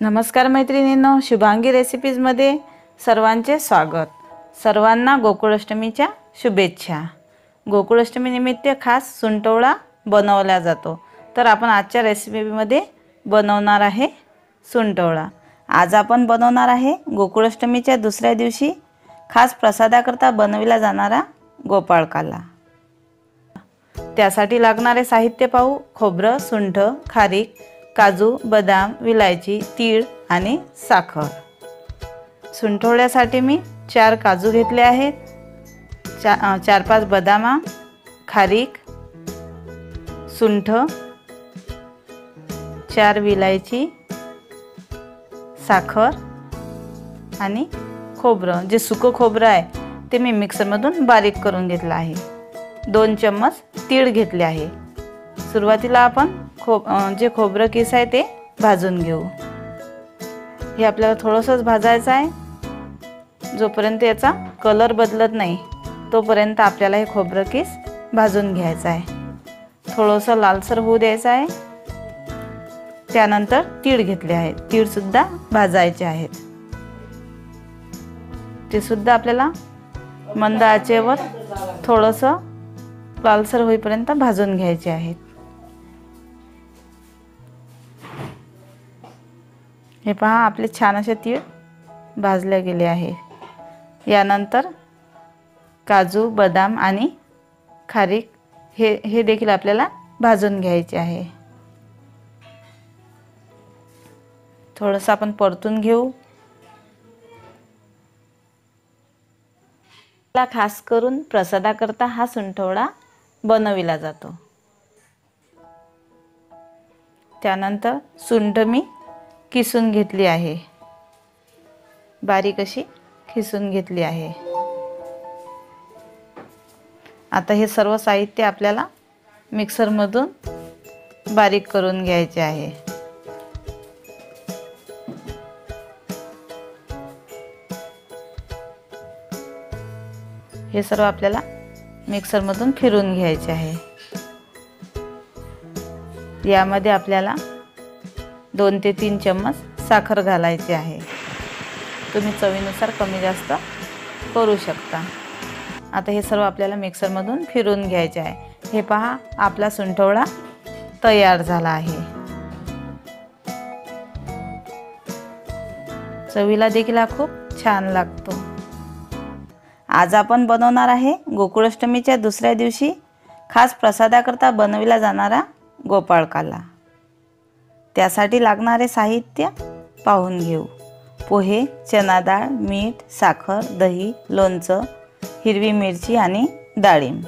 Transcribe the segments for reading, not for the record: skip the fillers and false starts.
नमस्कार मैत्रिणींनो, शुभांगी रेसिपीजमध्ये सर्वांचे स्वागत। सर्वांना गोकुळाष्टमीच्या शुभेच्छा। गोकुळाष्टमीनिमित्त खास सुंठवडा बनवला जातो, तर आपण आजच्या रेसिपीमध्ये बनवणार आहे सुंठवडा। आज आपण बनवणार आहे गोकुळाष्टमीच्या दुसऱ्या दिवशी खास प्रसादाकरता बनविला जाणारा गोपाळकाला। त्यासाठी लागणारे साहित्य पाहू। खोबरं, सुंठ, खारीक, काजू, बदाम, विलायची, तीळ आणि साखर। सुंठवड्यासाठी मी 4 काजू घेतले आहेत, 4-5 बदाम, खारीक, सुंठ, 4 विलायची, साखर आणि खोबरं। जे सुकं खोबरं आहे ते मी मिक्सरमधून बारीक करून घेतलं आहे। 2 चम्मच तीळ घेतले आहे। सुरुवातीला आपण जे खोबरं किस आहे ते भाजून घेऊ। हे आपल्याला थोडंसंच भाजायचं आहे। जोपर्यंत याचा कलर बदलत नाही तोपर्यंत आपल्याला हे खोबरं किस भाजून घ्यायचं आहे। थोडंसं लालसर होऊ द्यायचं आहे। त्यानंतर तीळ घेतले आहेत, तीळ सुद्धा भाजायचे आहेत। ते सुद्धा आपल्याला मंद आचेवर थोडंसं लालसर होईपर्यंत भाजून घ्यायचे आहेत। हे पहा, आपले छान असे तीळ भाजले गेले आहे। यानंतर काजू, बदाम आणि खारीक हे देखील आपल्याला भाजून घ्यायचे आहे। थोडंसं आपण परतून घेऊ। खास करून प्रसादाकरता हा सुंठवडा बनविला जातो। त्यानंतर सुंठ मी किसून घेतली आहे, बारीक अशी किसून घेतली आहे। आता हे सर्व साहित्य आपल्याला मिक्सरमधून बारीक करून घ्यायचे आहे। हे सर्व आपल्याला मिक्सरमधून फिरून घ्यायचे आहे। यामध्ये आपल्याला 2 ते 3 चम्मच साखर घालायची आहे। तुम्ही चवीनुसार कमी जास्त करू शकता। आता हे सर्व आपल्याला मिक्सरमधून फिरून घ्यायचे आहे। हे पहा, आपला सुंठवडा तयार झाला आहे। चवीला देखील हा खूप छान लागतो। आज आपण बनवणार आहे गोकुळाष्टमीच्या दुसऱ्या दिवशी खास प्रसादाकरता बनविला जाणारा गोपाळकाला। त्यासाठी लागणारे साहित्य पाहून घेऊ। पोहे, चना डाळ, मीठ, साखर, दही, लोणचं, हिरवी मिरची आणि डाळिंब।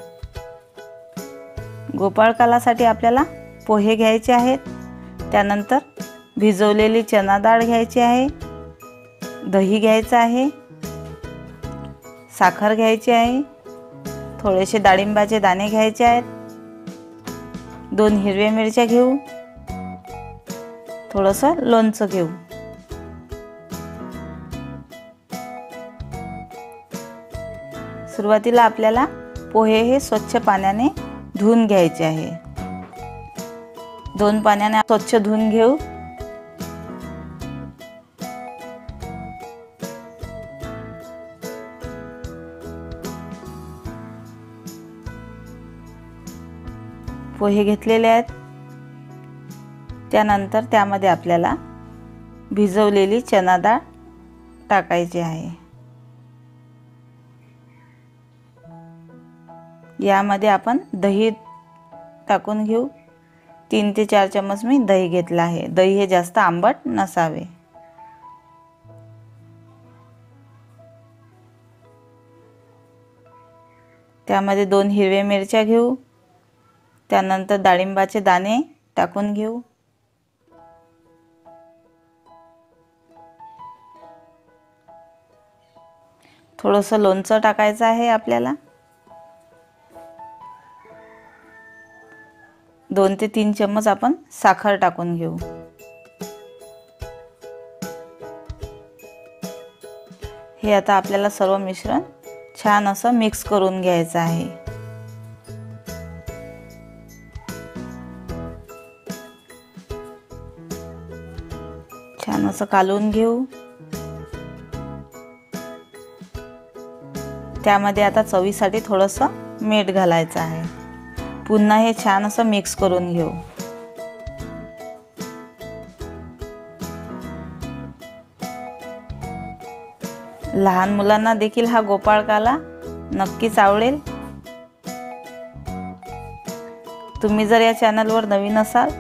गोपाळकालासाठी आपल्याला पोहे घ्यायचे आहेत, त्यानंतर भिजवलेली चना डाळ घ्यायची आहे, दही घ्यायचं आहे, साखर घ्यायची आहे, थोडेसे डाळिंबाचे दाणे घ्यायचे आहेत, 2 हिरव्या मिरच्या घेऊ, थोडंसं लोणचं घेऊ। सुरुवातीला आपल्याला पोहे हे स्वच्छ पाण्याने धुवून घ्यायचे आहे। 2 पाण्याने स्वच्छ धुवून घेऊ। पोहे घेतलेले आहेत। त्यानंतर त्यामध्ये आपल्याला भिजवलेली चना डाळ टाकायची आहे। यामध्ये आपण दही टाकून घेऊ। 3 ते 4 चम्मच मी दही घेतला आहे। दही हे जास्त आंबट नसावे। त्यामध्ये 2 हिरव्या मिरच्या घेऊ, त्यानंतर डाळिंबाचे दाणे टाकून घेऊ। थोडंसं लोणचं टाकायचं आहे आपल्याला। 2 ते 3 चम्मच आपण साखर टाकून घेऊ। हे आता आपल्याला सर्व मिश्रण छान असं मिक्स करून घ्यायचं आहे। छान असं कालवून घेऊ। त्यामध्ये आता चवीसाठी थोडंसं मीठ घालायचं आहे। पुन्हा हे छान असं मिक्स करून घेऊ। लहान मुलांना देखील हा गोपाळकाला नक्कीच आवडेल। तुम्ही जर या चॅनलवर नवीन असाल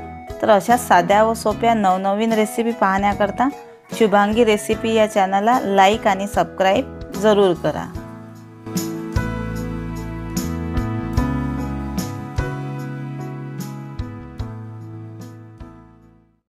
तर अशा साध्या व सोप्या नवनवीन रेसिपी पाहण्याकरता शुभांगी रेसिपी या चॅनलला लाईक आणि सबस्क्राईब जरूर करा।